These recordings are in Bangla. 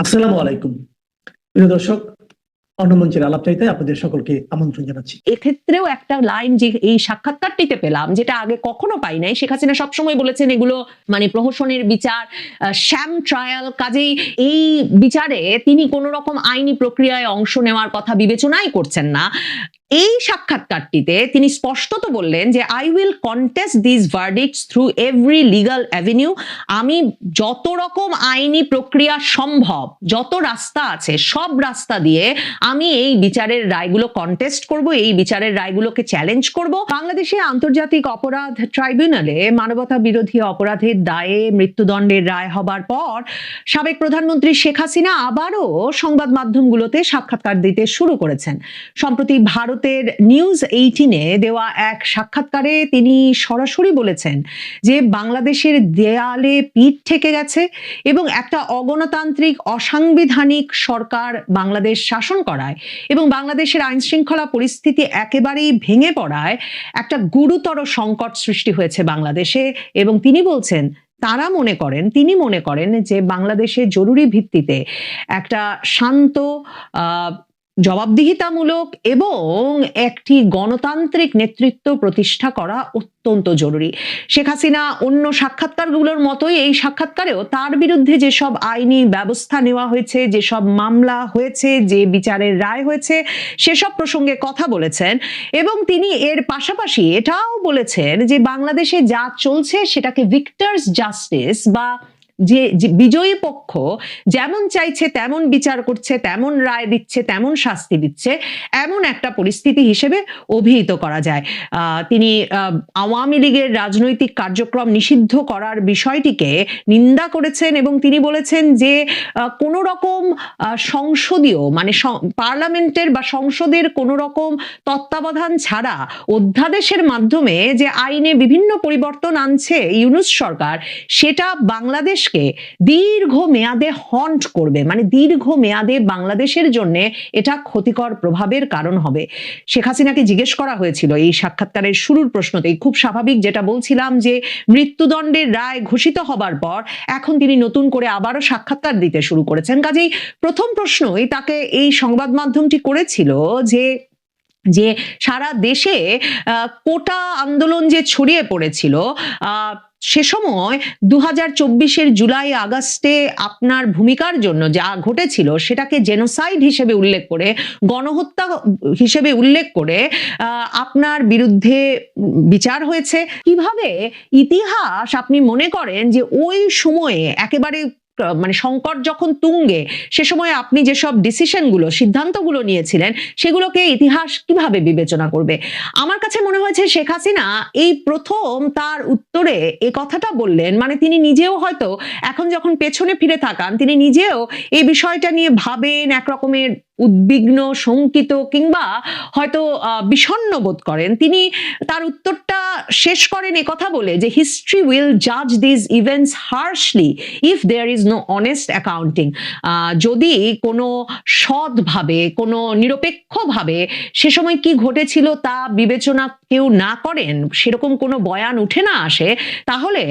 আসসালামু আলাইকুম প্রিয় দর্শক, অন্যমঞ্চের আলাপচারিতায় আপনাদের সকলকে আমন্ত্রণ জানাচ্ছি। এক্ষেত্রেও একটা লাইন যে এই সাক্ষাৎকারটিতে পেলাম, যেটা আগে কখনো পাই নাই। শেখ হাসিনা সবসময় বলেছেন এগুলো মানে প্রহসনের বিচার, শ্যাম ট্রায়াল। কাজেই এই বিচারে তিনি কোনো রকম আইনি প্রক্রিয়ায় অংশ নেওয়ার কথা বিবেচনাই করছেন না। এই সাক্ষাৎকারটিতে তিনি স্পষ্টত বললেন যে I will contest this verdicts through every legal avenue. আমি যত রকম আইনি প্রক্রিয়া সম্ভব, যত রাস্তা আছে সব রাস্তা দিয়ে আমি এই বিচারের রায়গুলো কন্টেস্ট করব, এই বিচারের রায়গুলোকে চ্যালেঞ্জ করব। বাংলাদেশে আন্তর্জাতিক অপরাধ ট্রাইব্যুনালে মানবতা বিরোধী অপরাধের দায়ে মৃত্যুদণ্ডের রায় হবার পর সাবেক প্রধানমন্ত্রী শেখ হাসিনা আবারও সংবাদ মাধ্যমগুলোতে সাক্ষাৎকার দিতে শুরু করেছেন। সম্প্রতি ভারতের নিউজ 18-এ দেওয়া এক সাক্ষাৎকারে তিনি সরাসরি বলেছেন যে বাংলাদেশের দেয়ালে পিঠ ঠেকে গেছে এবং একটা অগণতান্ত্রিক অসাংবিধানিক সরকার বাংলাদেশ শাসন করায় এবং বাংলাদেশের আইন শৃঙ্খলা পরিস্থিতি একেবারেই ভেঙে পড়ায় একটা গুরুতর সংকট সৃষ্টি হয়েছে বাংলাদেশে। এবং তিনি বলছেন তিনি মনে করেন যে বাংলাদেশে জরুরি ভিত্তিতে একটা শান্ত, জবাবদিহিতামূলক এবং একটি গণতান্ত্রিক নেতৃত্ব প্রতিষ্ঠা করা অত্যন্ত জরুরি। শেখ হাসিনা অন্য সাক্ষাৎকারগুলোর মতোই এই সাক্ষাৎকারেও তার বিরুদ্ধে যেসব আইনি ব্যবস্থা নেওয়া হয়েছে, যেসব মামলা হয়েছে, যে বিচারের রায় হয়েছে, সেসব প্রসঙ্গে কথা বলেছেন। এবং তিনি এর পাশাপাশি এটাও বলেছেন যে বাংলাদেশে যা চলছে সেটাকে ভিক্টরস জাস্টিস বা যে বিজয়ী পক্ষ যেমন চাইছে তেমন বিচার করছে, তেমন রায় দিচ্ছে, তেমন শাস্তি দিচ্ছে, এমন একটা পরিস্থিতি হিসেবে অভিহিত করা যায়। তিনি আওয়ামী লীগের রাজনৈতিক কার্যক্রম নিষিদ্ধ করার বিষয়টিকে নিন্দা করেছেন এবং তিনি বলেছেন যে কোনো রকম সংসদীয় মানে পার্লামেন্টের বা সংসদের কোনো রকম তত্ত্বাবধান ছাড়া অধ্যাদেশের মাধ্যমে যে আইনে বিভিন্ন পরিবর্তন আনছে ইউনূস সরকার, সেটা বাংলাদেশ দীর্ঘ মেয়াদে হন্ট করবে, মানে দীর্ঘ মেয়াদে বাংলাদেশের জন্য এটা ক্ষতিকর প্রভাবের কারণ হবে। শেখ হাসিনাকে জিজ্ঞেস করা হয়েছিল এই সাক্ষাৎকারের শুরুর প্রশ্নতেই, খুব স্বাভাবিক যেটা বলছিলাম, যে মৃত্যুদণ্ডের রায় ঘোষিত হবার পর এখন তিনি নতুন করে আবারও সাক্ষাৎকার দিতে শুরু করেছেন। কাজেই প্রথম প্রশ্নই তাকে এই সংবাদ মাধ্যমটি করেছিল যে সারা দেশে কোটা আন্দোলন যে ছড়িয়ে পড়েছিল, সে সময় 2024-এর জুলাই আগস্টে আপনার ভূমিকার জন্য যা ঘটেছিল সেটাকে জেনোসাইড হিসেবে উল্লেখ করে, গণহত্যা হিসেবে উল্লেখ করে আপনার বিরুদ্ধে বিচার হয়েছে। কিভাবে ইতিহাস আপনি মনে করেন যে ওই সময়ে একেবারে মানে সংকট যখন তুঙ্গে, সে সময় আপনি যেসব ডিসিশনগুলো, সিদ্ধান্তগুলো নিয়েছিলেন, সেগুলোকে ইতিহাস কিভাবে বিবেচনা করবে? আমার কাছে মনে হয়েছে শেখ হাসিনা এই প্রথম তার উত্তরে এ কথাটা বললেন, মানে তিনি নিজেও হয়তো এখন যখন পেছনে ফিরে তাকান, তিনি নিজেও এই বিষয়টা নিয়ে ভাবেন, একরকমের উদ্বিগ্ন, শঙ্কিত কিংবা হয়তো বিষণ্ণ বোধ করেন। তিনি তার উত্তরটা শেষ করেন এ কথা বলে যে হিস্ট্রি উইল জাজ this events harshly if there is no honest accounting. যদি কোনো সৎভাবে, কোনো নিরপেক্ষভাবে সে সময় কি ঘটেছিল তা বিবেচনা কেউ না করেন, সেরকম কোনো বয়ান উঠে না আসে, তাহলে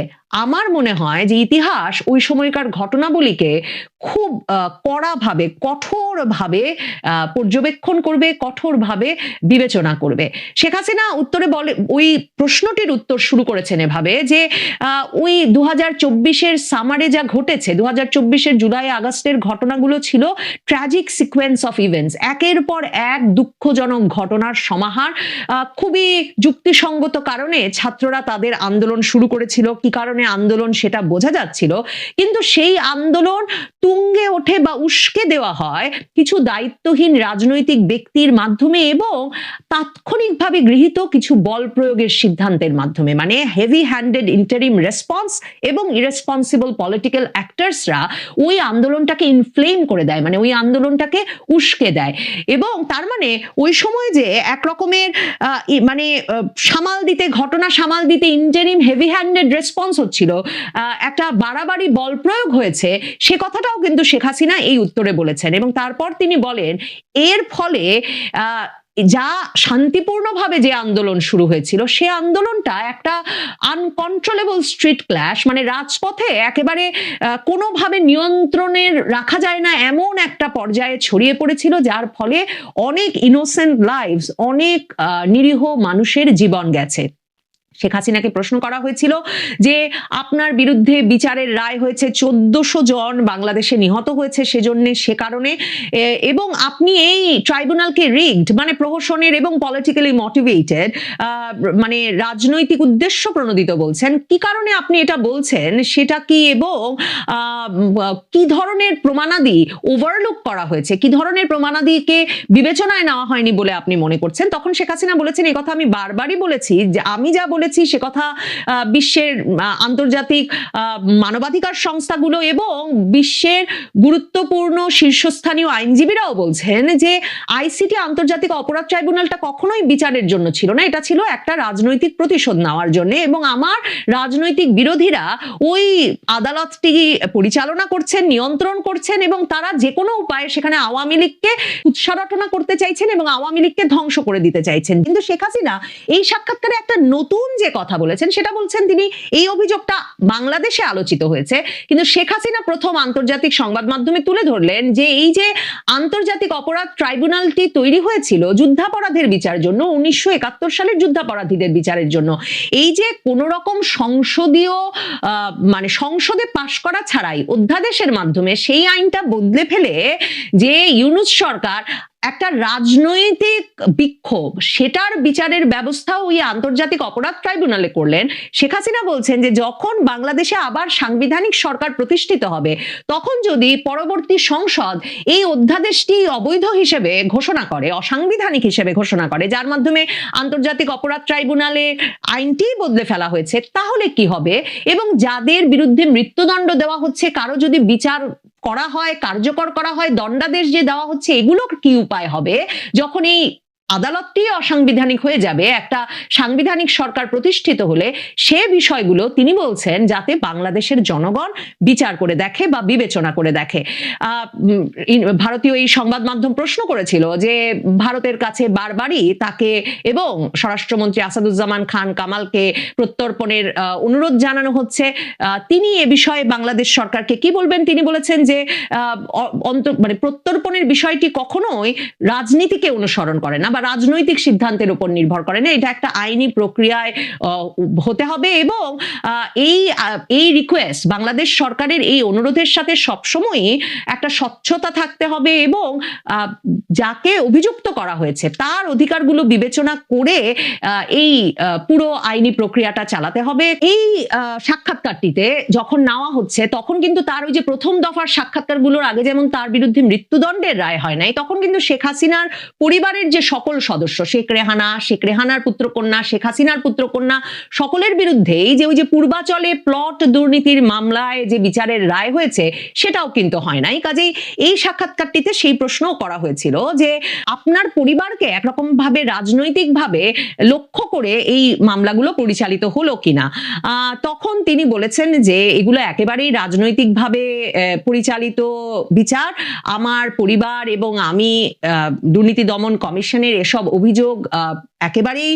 আমার মনে হয় যে ইতিহাস ওই সময়কার ঘটনাবলীকে খুব কড়াভাবে, কঠোরভাবে পর্যবেক্ষণ করবে, কঠোরভাবে বিবেচনা করবে। শেখ হাসিনা উত্তরে বলে, ওই প্রশ্নটির উত্তর শুরু করেছেন এভাবে যে ওই 2024-এর সামারে যা ঘটেছে, 2024-এর জুলাই আগস্টের ঘটনাগুলো ছিল ট্র্যাজিক সিকোয়েন্স অফ ইভেন্টস, একের পর এক দুঃখজনক ঘটনার সমাহার। খুবই যুক্তিসঙ্গত কারণে ছাত্ররা তাদের আন্দোলন শুরু করেছিল, কি কারণে আন্দোলন সেটা বোঝা যাচ্ছিল, কিন্তু সেই আন্দোলন তুঙ্গে ওঠে বা উস্কে দেওয়া হয় কিছু দায়িত্বহীন রাজনৈতিক ব্যক্তির মাধ্যমে এবং তাৎক্ষণিকভাবে গৃহীত কিছু বল প্রয়োগের সিদ্ধান্তের মাধ্যমে, মানে হেভি হ্যান্ডেড ইন্টারিম রেসপন্স এবং ইরেসপন্সিবল পলিটিক্যাল অ্যাক্টরসরা ওই আন্দোলনটাকে ইনফ্লেম করে দেয়, মানে ওই আন্দোলনটাকে উস্কে দেয়। এবং তার মানে ওই সময় যে এক রকমের মানে ঘটনা সামাল দিতে ইন্টারিম হেভি হ্যান্ডেড রেসপন্স হচ্ছিল, একটা বাড়াবাড়ি বল প্রয়োগ হয়েছে, সে কথাটাও কিন্তু শেখ হাসিনা এই উত্তরে বলেছেন। এবং তারপর তিনি বলেন এর ফলে যা শান্তিপূর্ণভাবে যে আন্দোলন শুরু হয়েছিল সে আন্দোলনটা একটা আনকন্ট্রোলেবল স্ট্রিট ক্ল্যাশ, মানে রাজপথে একেবারে কোনোভাবে নিয়ন্ত্রণের রাখা যায় না এমন একটা পর্যায়ে ছড়িয়ে পড়েছিল, যার ফলে অনেক ইনোসেন্ট লাইভস, অনেক নিরীহ মানুষের জীবন গেছে। শেখ হাসিনাকে প্রশ্ন করা হয়েছিল যে আপনার বিরুদ্ধে বিচারের রায় হয়েছে, 1400 জন বাংলাদেশে নিহত হয়েছে সেজন্য, সে কারণে, এবং আপনি এই ট্রাইব্যুনালকে রিগড, মানে প্রহসনের এবং পলিটিক্যালি মোটিভেটেড, মানে রাজনৈতিক উদ্দেশ্য প্রণোদিত বলছেন। কি কারণে আপনি এটা বলছেন সেটা কি, এবং কি ধরনের প্রমাণাদি ওভারলুক করা হয়েছে, কি ধরনের প্রমাণাদিকে বিবেচনায় নেওয়া হয়নি বলে আপনি মনে করছেন? তখন শেখ হাসিনা বলেছেন, এই কথা আমি বারবারই বলেছি, যে আমি যা বলেছি সে কথা বিশ্বের আন্তর্জাতিক মানবাধিকার সংস্থাগুলো এবং বিশ্বের গুরুত্বপূর্ণ শীর্ষস্থানীয় আইনজীবীরাও বলছেন যে আইসিটি, আন্তর্জাতিক অপরাধ ট্রাইব্যুনালটা কখনোই বিচারের জন্য ছিল না, এটা ছিল একটা রাজনৈতিক প্রতিশোধ নেওয়ার জন্য, এবং আমার রাজনৈতিক বিরোধীরা ওই আদালতটি পরিচালনা করছেন, নিয়ন্ত্রণ করছেন, এবং তারা যে কোনো উপায়ে সেখানে আওয়ামী লীগকে উৎসারটনা করতে চাইছেন এবং আওয়ামী লীগকে ধ্বংস করে দিতে চাইছেন। কিন্তু শেখ হাসিনা এই সাক্ষাৎকারে একটা নতুন যে কথা বলেছেন সেটা বলছেন, তিনি এই অভিযোগটা বাংলাদেশে আলোচিত হয়েছে, কিন্তু শেখ হাসিনা প্রথম আন্তর্জাতিক সংবাদ মাধ্যমে তুলে ধরলেন যে এই যে আন্তর্জাতিক অপরাধ ট্রাইব্যুনালটি তৈরি হয়েছিল যুদ্ধাপরাধের বিচারের জন্য, 1971 সালের যুদ্ধাপরাধীদের বিচারের জন্য, এই যে কোন রকম সংসদীয় মানে সংসদে পাশ করা ছাড়াই অধ্যাদেশের মাধ্যমে সেই আইনটা বদলে ফেলে যে ইউনূস সরকার একটা রাজনৈতিক বিক্ষোভ, সেটার বিচারের ব্যবস্থা ওই আন্তর্জাতিক অপরাধ ট্রাইব্যুনালে করলেন। শেখ হাসিনা বলছেন যে যখন বাংলাদেশে আবার সাংবিধানিক সরকার প্রতিষ্ঠিত হবে, তখন যদি পরবর্তী সংসদ এই অধ্যাদেশটি অবৈধ হিসেবে ঘোষণা করে, অসাংবিধানিক হিসেবে ঘোষণা করে, যার মাধ্যমে আন্তর্জাতিক অপরাধ ট্রাইব্যুনালে আইনটি বদলে ফেলা হয়েছে, তাহলে কি হবে? এবং যাদের বিরুদ্ধে মৃত্যুদণ্ড দেওয়া হচ্ছে, কারো যদি বিচার করা হয়, কার্যকর করা হয়, দণ্ডাদেশ যে দেওয়া হচ্ছে, এগুলোর কি উপায় হবে যখন এই আদালতটি অসাংবিধানিক হয়ে যাবে, একটা সাংবিধানিক সরকার প্রতিষ্ঠিত হলে? সে বিষয়গুলো তিনি বলছেন যাতে বাংলাদেশের জনগণ বিচার করে দেখে বা বিবেচনা করে দেখে। ভারতীয় এই সংবাদ মাধ্যম প্রশ্ন করেছিল যে ভারতের কাছে বারবারই তাকে এবং স্বরাষ্ট্রমন্ত্রী আসাদুজ্জামান খান কামালকে প্রত্যর্পণের অনুরোধ জানানো হচ্ছে, তিনি এ বিষয়ে বাংলাদেশ সরকারকে কি বলবেন? তিনি বলেছেন যে মানে প্রত্যর্পণের বিষয়টি কখনোই রাজনীতিকে অনুসরণ করে না বা রাজনৈতিক সিদ্ধান্তের উপর নির্ভর করে না, এটা একটা আইনি প্রক্রিয়ায় হতে হবে, এবং এই রিকোয়েস্ট, বাংলাদেশ সরকারের এই অনুরোধের সাথে সবসময়ই একটা স্বচ্ছতা থাকতে হবে, এবং যাকে অভিযুক্ত করা হয়েছে তার অধিকারগুলো বিবেচনা করে এই পুরো আইনি প্রক্রিয়াটা চালাতে হবে। এই সাক্ষাৎকারটিতে যখন নেওয়া হচ্ছে, তখন কিন্তু তার ওই যে প্রথম দফার সাক্ষাৎকারগুলোর আগে যেমন তার বিরুদ্ধে মৃত্যুদণ্ডের রায় হয় নাই, তখন কিন্তু শেখ হাসিনার পরিবারের যে সকল সদস্য, শেখ রেহানার পুত্রকন্যা, শেখ হাসিনার পুত্রকন্যা, সকলের বিরুদ্ধে এই যে ওই যে পূর্বাচলে প্লট দুর্নীতির মামলায় যে বিচারের রায় হয়েছে, সেটাও কিন্তু হয় নাই। কাজেই এই সাক্ষাৎকারটিতে সেই প্রশ্নও করা হয়েছিল যে আপনার পরিবারকে একরকম ভাবে রাজনৈতিক ভাবে লক্ষ্য করে এই মামলাগুলো পরিচালিত হলো কিনা। তখন তিনি বলেছেন যে এগুলো একেবারেই রাজনৈতিক ভাবে পরিচালিত বিচার, আমার পরিবার এবং আমি দুর্নীতি দমন কমিশনের এসব অভিযোগ একেবারেই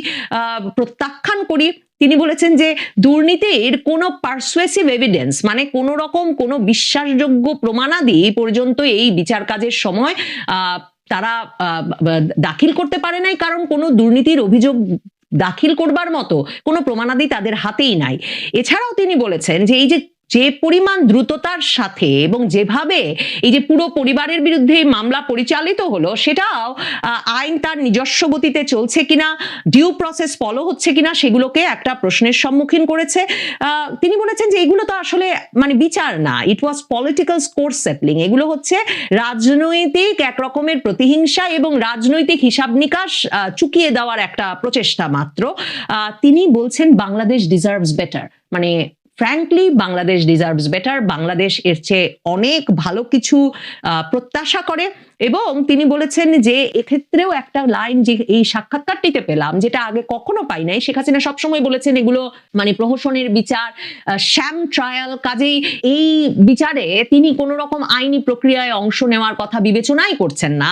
প্রত্যাখ্যান করি। তিনি বলেছেন যে দুর্নীতির কোনো পারসুয়েসিভ এভিডেন্স, মানে কোন রকম কোনো বিশ্বাসযোগ্য প্রমাণাদি পর্যন্ত এই বিচার কাজের সময় তারা দাখিল করতে পারে নাই, কারণ কোনো দুর্নীতির অভিযোগ দাখিল করবার মতো কোনো প্রমাণাদি তাদের হাতেই নাই। এছাড়াও তিনি বলেছেন যে এই যে পরিমাণ দ্রুততার সাথে এবং যেভাবে এই যে পুরো পরিবারের বিরুদ্ধে মামলা পরিচালিত হলো, সেটাও আইন তার নিজস্ব গতিতে চলছে কিনা, ডিউ প্রসেস ফলো হচ্ছে কিনা, সেগুলোকে একটা প্রশ্নের সম্মুখীন করেছে। তিনি বলেছেন যে এগুলো তো আসলে মানে বিচার না, ইট ওয়াজ পলিটিক্যাল স্কোর সেটলিং, এগুলো হচ্ছে রাজনৈতিক এক রকমের প্রতিহিংসা এবং রাজনৈতিক হিসাব নিকাশ চুকিয়ে দেওয়ার একটা প্রচেষ্টা মাত্র। তিনি বলছেন বাংলাদেশ ডিজার্ভস বেটার, মানে frankly Bangladesh deserves better, Bangladesh এর চেয়ে অনেক ভালো কিছু প্রত্যাশা করে। এবং তিনি বলেছেন যে এক্ষেত্রেও একটা লাইন যে এই সাক্ষাৎকারটিতে পেলাম, যেটা আগে কখনো পাই নাই, শেখ হাসিনা সবসময় বলেছেন এগুলো মানে প্রহসনের বিচার, শ্যাম ট্রায়াল, কাজেই এই বিচারে তিনি কোনো রকম আইনি প্রক্রিয়ায় অংশ নেওয়ার কথা বিবেচনাই করছেন না।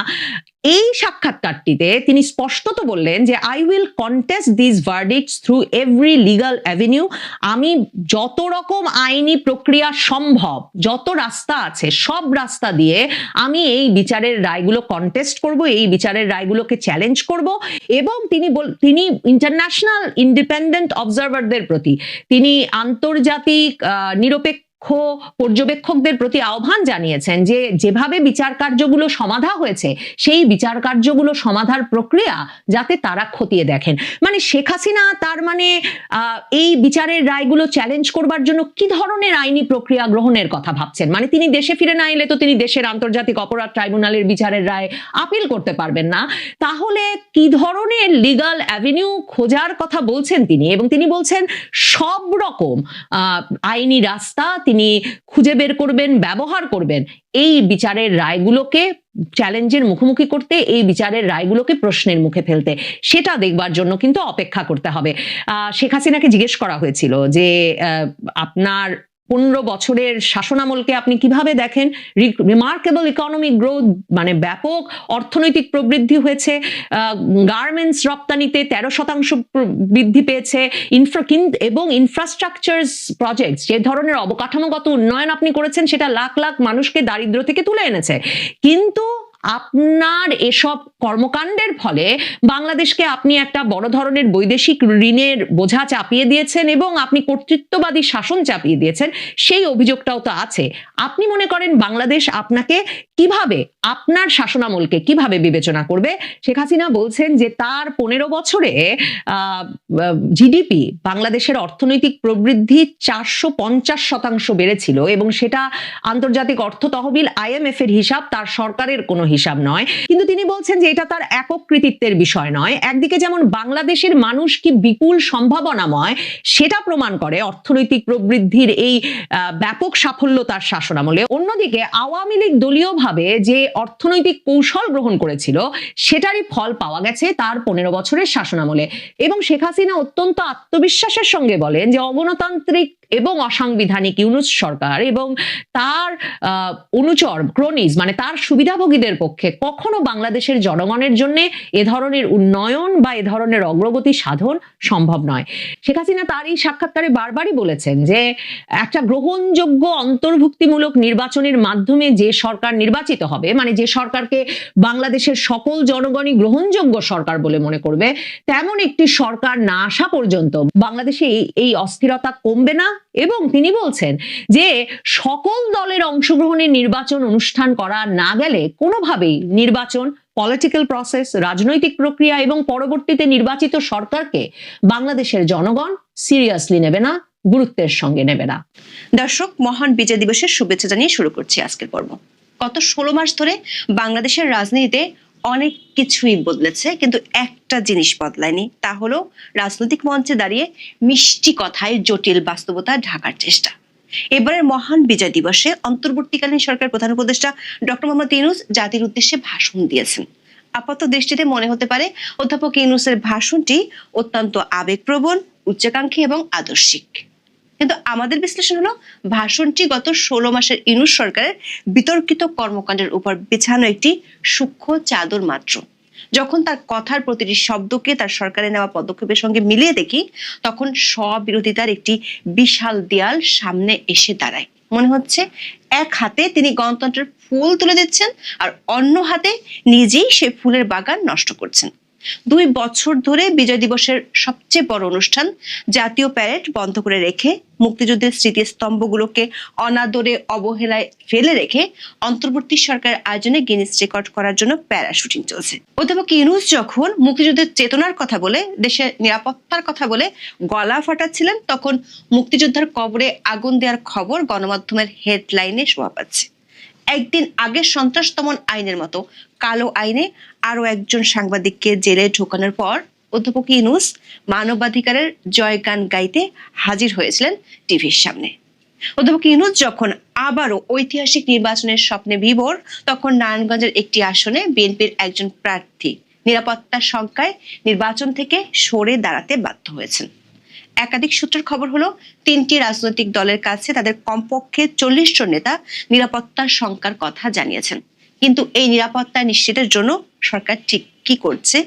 এই সাক্ষাৎকারটিতে তিনি স্পষ্টত বললেন যে I will contest this verdicts through every legal avenue. আমি যত রকম আইনি প্রক্রিয়া সম্ভব, যত রাস্তা আছে সব রাস্তা দিয়ে আমি এই বিচারের রায়গুলো কন্টেস্ট করব, এই বিচারের রায়গুলোকে চ্যালেঞ্জ করব। এবং তিনি ইন্টারন্যাশনাল ইন্ডিপেন্ডেন্ট অবজারভারদের প্রতি, তিনি আন্তর্জাতিক নিরপেক্ষ পর্যবেক্ষকদের প্রতি আহ্বান জানিয়েছেন যে যেভাবে বিচার কার্যগুলো সমাধা হয়েছে সেই বিচার কার্যগুলো সমাধার প্রক্রিয়া যাতে তারা খতিয়ে দেখেন। মানে শেখ হাসিনা তার মানে এই বিচারের রায়গুলো চ্যালেঞ্জ করবার জন্য কি ধরনের আইনি প্রক্রিয়া গ্রহণের কথা ভাবছেন? মানে তিনি দেশে ফিরে না এলে তো তিনি দেশের আন্তর্জাতিক অপরাধ ট্রাইব্যুনালের বিচারের রায় আপিল করতে পারবেন না। তাহলে কি ধরনের লিগাল অ্যাভিনিউ খোঁজার কথা বলছেন তিনি? এবং তিনি বলছেন সব রকম আইনি রাস্তা তিনি খুঁজে বের করবেন, ব্যবহার করবেন এই বিচারের রায়গুলোকে চ্যালেঞ্জের মুখোমুখি করতে, এই বিচারের রায়গুলোকে প্রশ্নের মুখে ফেলতে। সেটা দেখবার জন্য কিন্তু অপেক্ষা করতে হবে। শেখ হাসিনাকে জিজ্ঞেস করা হয়েছিল যে আপনার 15 বছরের শাসনামলকে আপনি কিভাবে দেখেন? রিমার্কেবল ইকোনমিক গ্রোথ, মানে ব্যাপক অর্থনৈতিক প্রবৃদ্ধি হয়েছে, গার্মেন্টস রপ্তানিতে 13% বৃদ্ধি পেয়েছে, এবং ইনফ্রাস্ট্রাকচার প্রজেক্ট, যে ধরনের অবকাঠামোগত উন্নয়ন আপনি করেছেন সেটা লাখ লাখ মানুষকে দারিদ্র থেকে তুলে এনেছে। কিন্তু আপনার এসব কর্মকাণ্ডের ফলে বাংলাদেশকে আপনি একটা বড় ধরনের বৈদেশিক ঋণের বোঝা চাপিয়ে দিয়েছেন এবং আপনি কর্তৃত্ববাদী শাসন চাপিয়ে দিয়েছেন, সেই অভিযোগটাও তো আছে। আপনি মনে করেন বাংলাদেশ আপনাকে কিভাবে, আপনার শাসনামলকে কিভাবে বিবেচনা করবে? শেখ হাসিনা বলছেন যে তার 15 বছরে জিডিপি, বাংলাদেশের অর্থনৈতিক প্রবৃদ্ধি 450% বেড়েছিল এবং সেটা আন্তর্জাতিক অর্থ তহবিল IMF এর হিসাব, তার সরকারের কোনো হিসাব নয়। কিন্তু তিনি বলছেন যে এটা তার একক কৃতিত্বের বিষয় নয়। একদিকে যেমন বাংলাদেশের মানুষ কি বিপুল সম্ভাবনাময় সেটা প্রমাণ করে অর্থনৈতিক প্রবৃদ্ধির এই ব্যাপক সাফল্য তার শাসনামলে, অন্যদিকে আওয়ামী লীগ দলীয়ভাবে যে অর্থনৈতিক কৌশল গ্রহণ করেছিল সেটারই ফল পাওয়া গেছে তার 15 বছরের শাসনামলে। এবং শেখ হাসিনা অত্যন্ত আত্মবিশ্বাসের সঙ্গে বলেন যে অগণতান্ত্রিক এবং অসাংবিধানিক ইউনূস সরকার এবং তার অনুচর ক্রোনিজ, মানে তার সুবিধাভোগীদের পক্ষে কখনো বাংলাদেশের জনগণের জন্য এ ধরনের উন্নয়ন বা এ ধরনের অগ্রগতি সাধন সম্ভব নয়। শেখ হাসিনা তার এই সাক্ষাৎকারে বারবারই বলেছেন যে একটা গ্রহণযোগ্য অন্তর্ভুক্তিমূলক নির্বাচনের মাধ্যমে যে সরকার নির্বাচিত হবে, মানে যে সরকারকে বাংলাদেশের সকল জনগণই গ্রহণযোগ্য সরকার বলে মনে করবে, তেমন একটি সরকার না আসা পর্যন্ত বাংলাদেশে এই অস্থিরতা কমবে না। এবং তিনি বলছেন যে সকল দলের অংশগ্রহণে নির্বাচন অনুষ্ঠান করা না গেলে কোনোভাবেই নির্বাচন, পলিটিক্যাল প্রসেস, রাজনৈতিক প্রক্রিয়া এবং পরবর্তীতে নির্বাচিত সরকারকে বাংলাদেশের জনগণ সিরিয়াসলি নেবে না, গুরুত্বের সঙ্গে নেবে না। দর্শক, মহান বিজয় দিবসের শুভেচ্ছা জানিয়ে শুরু করছি আজকের পর্ব। গত 16 মাস ধরে বাংলাদেশের রাজনীতিতে অনেক কিছুই বদলেছে, কিন্তু একটা জিনিস বদলায়নি, তা হলো রাজনৈতিক মঞ্চে দাঁড়িয়ে মিষ্টি কথায় জটিল বাস্তবতা ঢাকার চেষ্টা। এবারের মহান বিজয় দিবসে অন্তর্বর্তীকালীন সরকার প্রধান উপদেষ্টা ডক্টর মোহাম্মদ ইউনূস জাতির উদ্দেশ্যে ভাষণ দিয়েছেন। আপাত দৃষ্টিতে মনে হতে পারে অধ্যাপক ইউনূসের ভাষণটি অত্যন্ত আবেগপ্রবণ, উচ্চাকাঙ্ক্ষী এবং আদর্শিক। কিন্তু আমাদের বিশ্লেষণ হলো ভাষণটি গত 16 মাসের ইউনূস সরকারের বিতর্কিত কর্মকাণ্ডের উপর বিছানো একটি সূক্ষ্ম চাদর মাত্র। যখন তার কথার প্রতিটি শব্দকে তার সরকারে নেওয়া পদক্ষেপের সঙ্গে মিলিয়ে দেখি, তখন স্ববিরোধিতার একটি বিশাল দেয়াল সামনে এসে দাঁড়ায়। মনে হচ্ছে এক হাতে তিনি গণতন্ত্রের ফুল তুলে দিচ্ছেন আর অন্য হাতে নিজেই সেই ফুলের বাগান নষ্ট করছেন। 2 বছর ধরে বিজয় দিবসের সবচেয়ে বড় অনুষ্ঠান জাতীয় প্যারেড বন্ধ করে রেখে, মুক্তিযুদ্ধের স্মৃতিস্তম্ভগুলোকে অনাদরে অবহেলায় ফেলে রেখে অন্তর্বর্তী সরকার আয়োজনে গিনেস রেকর্ড করার জন্য প্যারাশুটিং চলছে। অধ্যাপক ইউনূস যখন মুক্তিযুদ্ধের চেতনার কথা বলে, দেশের নিরাপত্তার কথা বলে গলা ফাটাচ্ছিলেন, তখন মুক্তিযোদ্ধার কবরে আগুন দেওয়ার খবর গণমাধ্যমের হেডলাইনে শোভা পাচ্ছে। একদিন আগে সন্ত্রাস দমন আইনের মতো কালো আইনে আরো একজন সাংবাদিককে জেলে ঢোকানোর পর অধ্যাপক ইউনূস মানবাধিকারের জয়গান গাইতে হাজির হয়েছিলেন টিভির সামনে। অধ্যাপক ইউনূস যখন আবারও ঐতিহাসিক নির্বাচনের স্বপ্নে বিভোর, তখন নারায়ণগঞ্জের একটি আসনে বিএনপির একজন প্রার্থী নিরাপত্তার শঙ্কায় নির্বাচন থেকে সরে দাঁড়াতে বাধ্য হয়েছেন। একাধিক সূত্রের খবর হলো 3টি রাজনৈতিক দলের কাছে তাদের কমপক্ষে 40 জন নেতা নিরাপত্তার শঙ্কার কথা জানিয়েছেন। কিন্তু এই নিরাপত্তা নিশ্চিতের জন্য সরকার ঠিক কি করছে?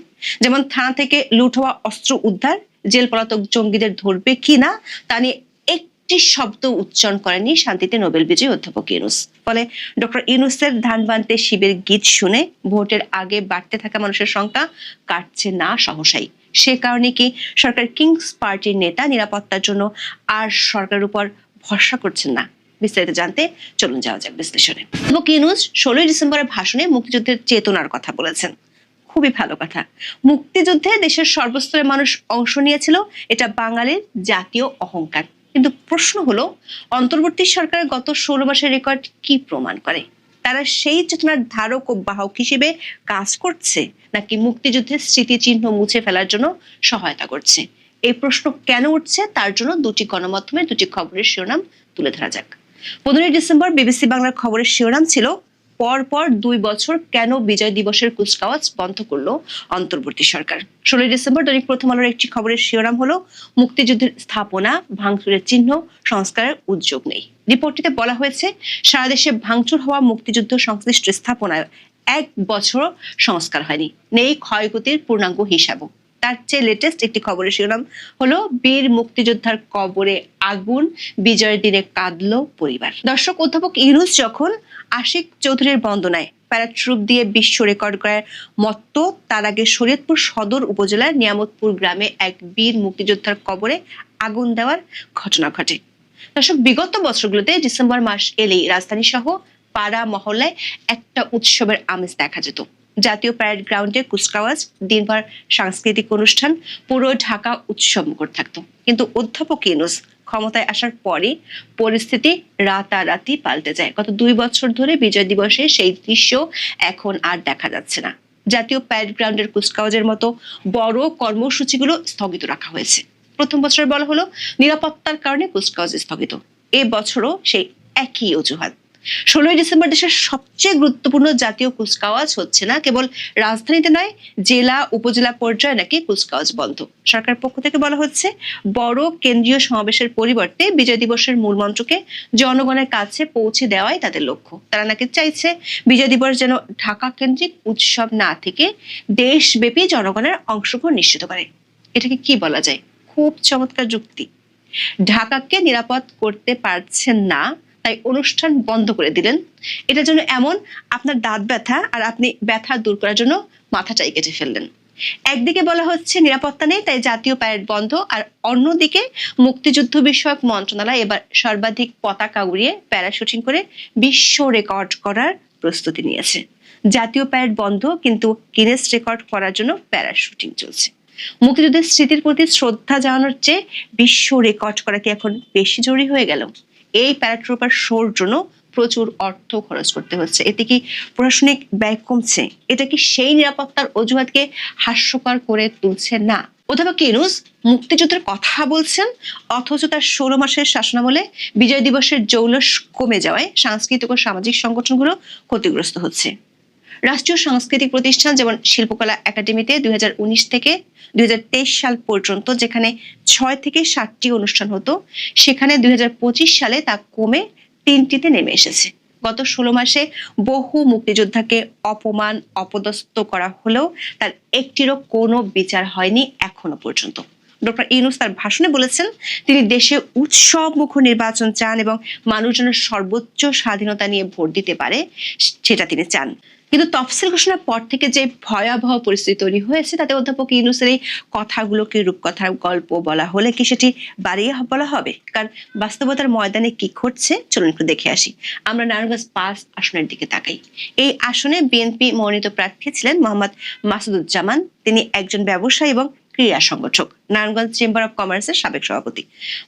যেমন থানা থেকে লুট হওয়া অস্ত্র উদ্ধার, জেল পলাতক জঙ্গিদের ধরবে কিনা তা নিয়ে একটি শব্দ উচ্চারণ করেনি শান্তিতে নোবেল বিজয়ী অধ্যাপক ইউনূস। ফলে ডক্টর ইউনূসের ধান বানতে শিবের গীত শুনে ভোটের আগে বাড়তে থাকা মানুষের সংখ্যা কাটছে না সহসাই। সে কারণে কি সরকার কিংস পার্টির নেতা নিরাপত্তার জন্য আর সরকারের উপর ভরসা করছেন না? বিস্তারিত জানতে চলুন যাওয়া যাক বিশ্লেষণে। অধ্যাপক ইউনূস 16 ডিসেম্বরের ভাষণে মুক্তিযুদ্ধের চেতনার কথা বলেছেন। খুবই ভালো কথা। মুক্তিযুদ্ধে দেশের সর্বস্তরের মানুষ অংশ নিয়েছিল, এটা বাঙালির জাতীয় অহংকার। কিন্তু প্রশ্ন হলো, অন্তর্বর্তী সরকারের গত 16 মাসের রেকর্ড কি প্রমাণ করে? তারা সেই চেতনার ধারক ও বাহক হিসেবে কাজ করছে, নাকি মুক্তিযুদ্ধের স্মৃতিচিহ্ন মুছে ফেলার জন্য সহায়তা করছে? এই প্রশ্ন কেন উঠছে তার জন্য দুটি গণমাধ্যমের দুটি খবরের শিরোনাম তুলে ধরা যাক। 15 ডিসেম্বর বিবিসি বাংলার খবরের শিরোনাম ছিল, পরপর 2 বছর কেন বিজয় দিবসের কুচকাওয়াজ বন্ধ করলো অন্তর্বর্তী সরকার। 16 ডিসেম্বর দৈনিক প্রথম আলোর একটি খবরের শিরোনাম হলো, মুক্তিযুদ্ধের স্থাপনা ভাঙচুরের চিহ্ন, সংস্কারের উদ্যোগ নেই। রিপোর্টটিতে বলা হয়েছে, সারা দেশে ভাঙচুর হওয়া মুক্তিযুদ্ধ সংশ্লিষ্ট স্থাপনায় 1 বছর সংস্কার হয়নি, নেই ক্ষয়ক্ষতির পূর্ণাঙ্গ হিসাবও। তার চেয়ে লেটেস্ট একটি খবরের শিরোনাম হলো, বীর মুক্তিযোদ্ধার কবরে আগুন, বিজয়ের দিনে কাঁদলো পরিবার। দর্শক, অধ্যাপক ইউনূস যখন আশিক চৌধুরীর বন্দনায় প্যারাট্রুপ দিয়ে বিশ্ব রেকর্ড করার মতো, তার আগে শরীয়তপুর সদর উপজেলার নিয়ামতপুর গ্রামে এক বীর মুক্তিযোদ্ধার কবরে আগুন দেওয়ার ঘটনা ঘটে। দর্শক, বিগত বছরগুলোতে ডিসেম্বর মাস এলেই রাজধানী সহ পাড়া মহল্লায় একটা উৎসবের আমেজ দেখা যেত। জাতীয় প্যারেড গ্রাউন্ডে কুচকাওয়াজ, দিনভর সাংস্কৃতিক অনুষ্ঠান, পুরো ঢাকা উৎসব মুখর থাকতো। কিন্তু অধ্যাপক ইউনূস ক্ষমতায় আসার পরে পরিস্থিতি রাতারাতি পাল্টে যায়। গত 2 বছর ধরে বিজয় দিবসে সেই দৃশ্য এখন আর দেখা যাচ্ছে না। জাতীয় প্যারেড গ্রাউন্ডের কুচকাওয়াজের মতো বড় কর্মসূচিগুলো স্থগিত রাখা হয়েছে। প্রথম বছর বলা হলো নিরাপত্তার কারণে কুচকাওয়াজ স্থগিত। এ বছরও সেই একই অজুহাত। 16 ডিসেম্বর দেশের সবচেয়ে গুরুত্বপূর্ণ জাতীয় কুচকাওয়াজ হচ্ছে না, কেবল রাজধানীতে নয়, জেলা উপজেলা পর্যায়ে নাকি কুচকাওয়াজ বন্ধ। সরকার পক্ষ থেকে বলা হচ্ছে, বড় কেন্দ্রীয় সমাবেশের পরিবর্তে বিজয় দিবসের মূল মন্ত্রকে জনগণের কাছে পৌঁছে দেওয়াই তাদের লক্ষ্য। তারা নাকি চাইছে বিজয় দিবস যেন ঢাকা কেন্দ্রিক উৎসব না থেকে দেশব্যাপী জনগণের অংশগ্রহণ নিশ্চিত করে। এটাকে কি বলা যায়? খুব চমৎকার যুক্তি। ঢাকাকে নিরাপদ করতে পারছেন না, তাই অনুষ্ঠান বন্ধ করে দিলেন। এটার জন্য এমন আপনার দাঁত ব্যথা, আর আপনি ব্যথা দূর করার জন্য মাথাটাই কেটে ফেললেন। একদিকে বলা হচ্ছে নিরাপত্তা নেই, তাই জাতীয় প্যারেড বন্ধ, আর অন্যদিকে মুক্তিযুদ্ধ বিষয়ক মন্ত্রণালয় এবার সর্বাধিক পতাকা উড়িয়ে প্যারাশুটিং করে বিশ্ব রেকর্ড করার প্রস্তুতি নিয়েছে। জাতীয় প্যারেড বন্ধ, কিন্তু গিনেস রেকর্ড করার জন্য প্যারাশুটিং চলছে। মুক্তিযুদ্ধের স্মৃতির প্রতি শ্রদ্ধা জানানোর চেয়ে বিশ্ব রেকর্ড করা কি এখন বেশি জরুরি হয়ে গেল? এই প্যারাট্রুপার শোর জন্য প্রচুর অর্থ খরচ করতে হচ্ছে। এতে কি প্রশাসনিক ব্যয় কমছে? এটা কি সেই নিরাপত্তার অজুহাতকে হাস্যকর করে তুলছে না? অধ্যাপক ইউনূস মুক্তিযুদ্ধের কথা বলছেন, অথচ তার 16 মাসের শাসনামলে বিজয় দিবসের জৌলস কমে যাওয়ায় সাংস্কৃতিক ও সামাজিক সংগঠনগুলো ক্ষতিগ্রস্ত হচ্ছে। রাষ্ট্রীয় সাংস্কৃতিক প্রতিষ্ঠান যেমন শিল্পকলা একাডেমিতে 2019 থেকে 2023 সাল পর্যন্ত যেখানে 6 থেকে 7টি অনুষ্ঠান হতো, সেখানে 2025 সালে তা কমে 3টিতে নেমে এসেছে। গত 16 মাসে বহু মুক্তিযোদ্ধাকে অপমান, অপদস্থ করা হলেও তার একটিরও কোনো বিচার হয়নি এখনো পর্যন্ত। ডক্টর ইউনূস তার ভাষণে বলেছেন, তিনি দেশে উৎসব মুখর নির্বাচন চান এবং মানুষজনের সর্বোচ্চ স্বাধীনতা নিয়ে ভোট দিতে পারে, সেটা তিনি চান। কিন্তু তফসিল ঘোষণার পর থেকে যে ভয়াবহ পরিস্থিতি তৈরি হয়েছে, তাতে অধ্যাপক ইউনূসের এই কথাগুলোকে রূপকথার গল্প বলা হলে কি সেটি বাড়িয়ে বলা হবে? কারণ বাস্তবতার ময়দানে কি ঘটছে চলুন একটু দেখে আসি। আমরা নারায়ণগঞ্জ 5 আসনের দিকে তাকাই। এই আসনে বিএনপি মনোনীত প্রার্থী ছিলেন মোহাম্মদ মাসুদুজ্জামান। তিনি একজন ব্যবসায়ী এবং ক্রীড়া সংগঠক, নারায়ণগঞ্জ চেম্বার অব কমার্সের সাবেক সভাপতি।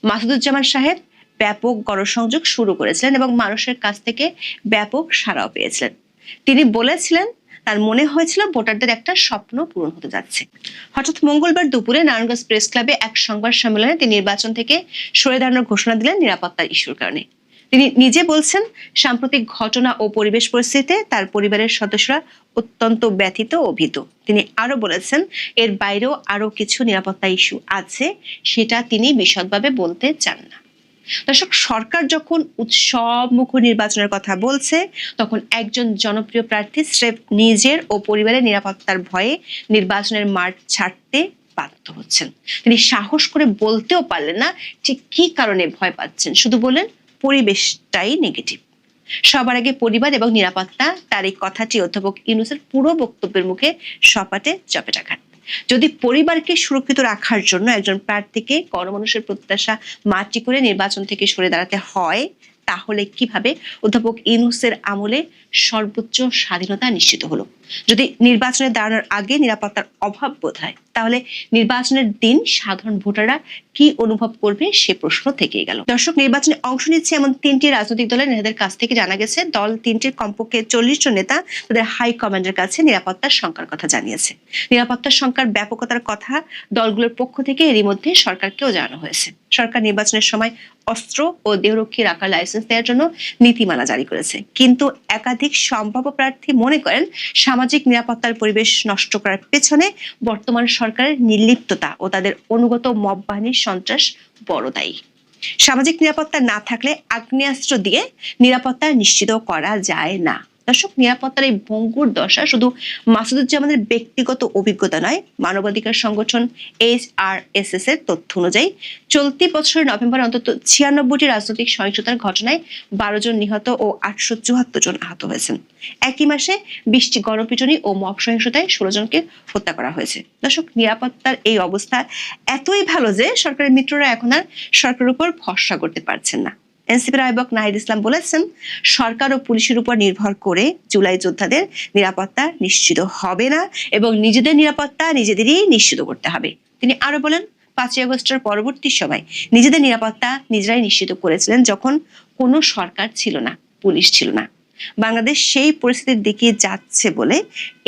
মাসুদুজ্জামান সাহেব ব্যাপক গণসংযোগ শুরু করেছিলেন এবং মানুষের কাছ থেকে ব্যাপক সাড়াও পেয়েছিলেন। তিনি বলেছিলেন, তার মনে হয়েছিল ভোটারদের একটা স্বপ্ন পূরণ হতে যাচ্ছে। হঠাৎ মঙ্গলবার দুপুরে নারায়ণগঞ্জ প্রেস ক্লাবে এক সংবাদ সম্মেলনে তিনি নির্বাচন থেকে সরে দাঁড়ানোর ঘোষণা দিলেন নিরাপত্তার ইস্যুর কারণে। তিনি নিজে বলছেন, সাম্প্রতিক ঘটনা ও পরিবেশ পরিস্থিতিতে তার পরিবারের সদস্যরা অত্যন্ত ব্যথিত ও ভীত। তিনি আরো বলেছেন, এর বাইরেও আরো কিছু নিরাপত্তা ইস্যু আছে, সেটা তিনি বিশদভাবে বলতে চান না। দর্শক, সরকার যখন উৎসবমুখর নির্বাচনের কথা বলছে, তখন একজন জনপ্রিয় প্রার্থী স্রেফ নিজের ও পরিবারের নিরাপত্তার ভয়ে নির্বাচনের মাঠ ছাড়তে বাধ্য হচ্ছেন। তিনি সাহস করে বলতেও পারলেন না ঠিক কি কারণে ভয় পাচ্ছেন, শুধু বললেন পরিবেশটাই নেগেটিভ। সবার আগে পরিবার এবং নিরাপত্তা, তার এই কথাটি অধ্যাপক ইউনূসের পুরো বক্তব্যের মুখে সপাটে চপেটাঘাত। যদি পরিবারকে সুরক্ষিত রাখার জন্য একজন প্রার্থীকে গণমানুষের প্রত্যাশা মাটি করে নির্বাচন থেকে সরে দাঁড়াতে হয়, তাহলে কিভাবে অধ্যাপক ইউনূসের আমলে সর্বোচ্চ স্বাধীনতা নিশ্চিত হলো? যদি নির্বাচনে দাঁড়ানোর আগে নিরাপত্তার অভাব বোধ হয়, তাহলে নির্বাচনের দিন সাধারণ ভোটাররা কি অনুভব করবে সে প্রশ্ন থেকেই গেল। দর্শক, নির্বাচনে অংশ নিচ্ছে এমন 3টি রাজনৈতিক দলের নেতাদের কাছ থেকে জানা গেছে, দল 3টির কমপক্ষে 40 জন নেতা তাদের হাই কমান্ডের কাছে নিরাপত্তার শঙ্কার কথা জানিয়েছে। নিরাপত্তার শঙ্কার ব্যাপকতার কথা দলগুলোর পক্ষ থেকে এরই মধ্যে সরকারকেও জানানো হয়েছে। সরকার নির্বাচনের সময় অস্ত্র ও দেহরক্ষী রাখার লাইসেন্স দেওয়ার জন্য নীতিমালা জারি করেছে, কিন্তু একাধিক সম্ভাব্য প্রার্থী মনে করেন সামাজিক নিরাপত্তার পরিবেশ নষ্ট করার পেছনে বর্তমান সরকারের নির্লিপ্ততা ও তাদের অনুগত মব বাহিনীর সন্ত্রাস বড় দায়ী। সামাজিক নিরাপত্তা না থাকলে আগ্নেয়াস্ত্র দিয়ে নিরাপত্তা নিশ্চিত করা যায় না। দর্শক, নিরাপত্তার এই ভঙ্গুর দশা শুধু মাসুদুজ্জামানের ব্যক্তিগত অভিজ্ঞতা নয়। মানবাধিকার সংগঠন HRSS এর তথ্য অনুযায়ী চলতি বছরের নভেম্বরে অন্তত 96টি রাজনৈতিক সহিংসতার ঘটনায় 12 জন নিহত ও 874 জন আহত হয়েছেন। একই মাসে 20টি গণপিটুনি ও মব সহিংসতায় 16 জনকে হত্যা করা হয়েছে। দর্শক, নিরাপত্তার এই অবস্থা এতই ভালো যে সরকারের মিত্ররা এখন আর সরকারের উপর ভরসা করতে পারছেন না। এনসিপির আহ্বায়ক নাহিদ ইসলাম বলেছেন, সরকার ও পুলিশের উপর নির্ভর করে জুলাই যোদ্ধাদের নিরাপত্তা নিশ্চিত হবে না এবং নিজেদের নিরাপত্তা নিজেদেরই নিশ্চিত করতে হবে। তিনি আরো বলেন, 5ই আগস্টের পরবর্তী সময় নিজেদের নিরাপত্তা নিজেরাই নিশ্চিত করেছিলেন যখন কোনো সরকার ছিল না, পুলিশ ছিল না। বাংলাদেশ সেই পরিস্থিতির দিকে যাচ্ছে বলে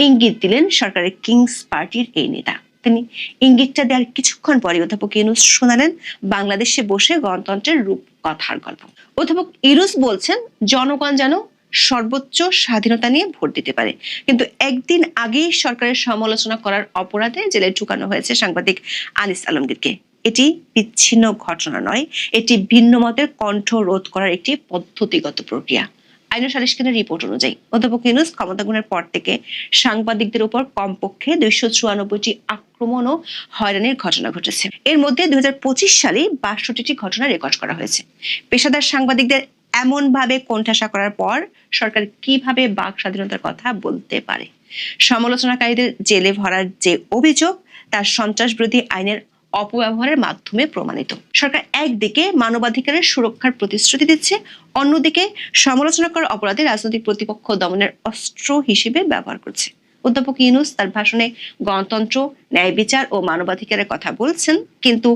ইঙ্গিত দিলেন সরকারের কিংস পার্টির এই নেতা। তিনি ইঙ্গিতটা দেওয়ার কিছুক্ষণ পরে অধ্যাপক ইউনূস শোনালেন বাংলাদেশে বসে গণতন্ত্রের রূপকথার গল্প। অধ্যাপক ইউনূস বলছেন, জনগণ যেন সর্বোচ্চ স্বাধীনতা নিয়ে ভোট দিতে পারে, কিন্তু একদিন আগেই সরকারের সমালোচনা করার অপরাধে জেলে ঢুকানো হয়েছে সাংবাদিক আনিস আলমগীরকে। এটি বিচ্ছিন্ন ঘটনা নয়, এটি ভিন্ন মতের কণ্ঠ রোধ করার একটি পদ্ধতিগত প্রক্রিয়া। আইন ও সালিশ কেন্দ্রের রিপোর্ট অনুযায়ী অধ্যাপক ইউনূস ক্ষমতা গ্রহণের পর থেকে সাংবাদিকদের উপর কমপক্ষে 294টি আক্রমণ ও হয়রানির ঘটনা ঘটেছে। এর মধ্যে 2025 সালে 62টি ঘটনা রেকর্ড করা হয়েছে। পেশাদার সাংবাদিকদের এমন ভাবে কোণঠাসা করার পর সরকার কিভাবে বাক স্বাধীনতার কথা বলতে পারে? সমালোচনাকারীদের জেলে ভরার যে অভিযোগ, তার সন্ত্রাস বিরোধী আইনের অপব্যবহারের মাধ্যমে প্রমাণিত। সরকার একদিকে মানবাধিকারের সুরক্ষার প্রতিশ্রুতি দিচ্ছে, অন্যদিকে সমালোচনা করার অপরাধে রাজনৈতিক প্রতিপক্ষ দমনের অস্ত্র হিসেবে ব্যবহার করছে। অধ্যাপক ইউনূস তার ভাষণে গণতন্ত্র, ন্যায় বিচার ও মানবাধিকারের কথা বলছেন, কিন্তু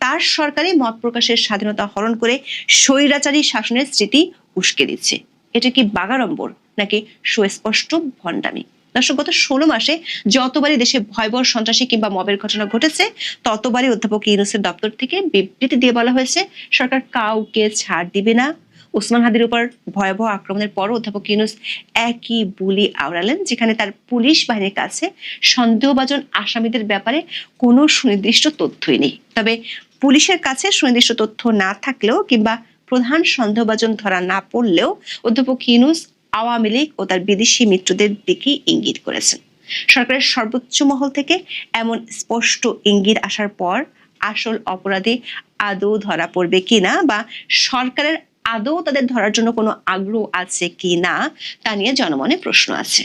তার সরকারি মত প্রকাশের স্বাধীনতা হরণ করে স্বৈরাচারী শাসনের স্মৃতি উস্কে দিচ্ছে। এটা কি বাগাড়ম্বর নাকি সুস্পষ্ট ভণ্ডামি? দর্শক, গত 16 মাসে যতবারই দেশে ভয়াবহ সন্ত্রাসী কিংবা মবের ঘটনা ঘটেছে, ততবারই অধ্যাপক ইউনূসের দপ্তর থেকে বিবৃতি দিয়ে বলা হয়েছে সরকার কাউকে ছাড় দিবে না। ওসমান হাদির উপর ভয়াবহ আক্রমণের পর অধ্যাপক ইউনূস একই বুলি আওড়ালেন, যেখানে তার পুলিশ বাহিনীর কাছে সন্দেহভাজন আসামিদের ব্যাপারে কোনো সুনির্দিষ্ট তথ্যই নেই। তবে পুলিশের কাছে সুনির্দিষ্ট তথ্য না থাকলেও কিংবা প্রধান সন্দেহভাজন ধরা না পড়লেও অধ্যাপক ইউনূস আওয়ামী লীগ ও তার বিদেশি মিত্রদের দিকে ইঙ্গিত করেছেন। সরকারের সর্বোচ্চ মহল থেকে এমন স্পষ্ট ইঙ্গিত আসার পর আসল অপরাধী আদৌ ধরা পড়বে কিনা বা সরকারের আদৌ তাদের ধরার জন্য কোনো আগ্রহ আছে কিনা তা নিয়ে জনমনে প্রশ্ন আছে।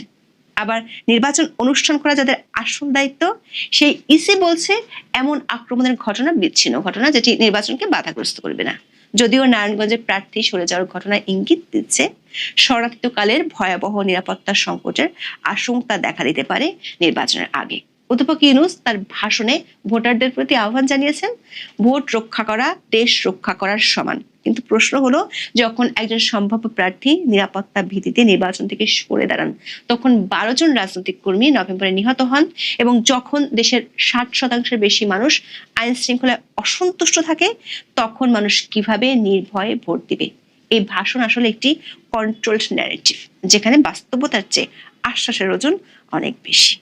আবার নির্বাচন অনুষ্ঠান করা যাদের আসল দায়িত্ব, সেই ইসি বলছে এমন আক্রমণের ঘটনা বিচ্ছিন্ন ঘটনা, যেটি নির্বাচনকে বাধাগ্রস্ত করবে না। যদিও নারায়ণগঞ্জের প্রার্থী সরে যাওয়ার ঘটনা ইঙ্গিত দিচ্ছে শরণার্থীকালের ভয়াবহ নিরাপত্তা সংকটের আশঙ্কা দেখা দিতে পারে নির্বাচনের আগে। অধ্যাপক ইউনূস তার ভাষণে ভোটারদের প্রতি আহ্বান জানিয়েছেন, ভোট রক্ষা করা দেশ রক্ষা করার সমান। কিন্তু প্রশ্ন হলো, যখন একজন সম্ভাব্য প্রার্থী নিরাপত্তা ভীতিতে নির্বাচন থেকে সরে দাঁড়ান, তখন 12 জন রাজনৈতিক কর্মী নভেম্বরে নিহত হন এবং যখন দেশের 60% বেশি মানুষ আইন শৃঙ্খলায় অসন্তুষ্ট থাকে, তখন মানুষ কিভাবে নির্ভয়ে ভোট দিবে? এই ভাষণ আসলে একটি কন্ট্রোলড ন্যারেটিভ, যেখানে বাস্তবতার চেয়ে আশ্বাসের ওজন অনেক বেশি।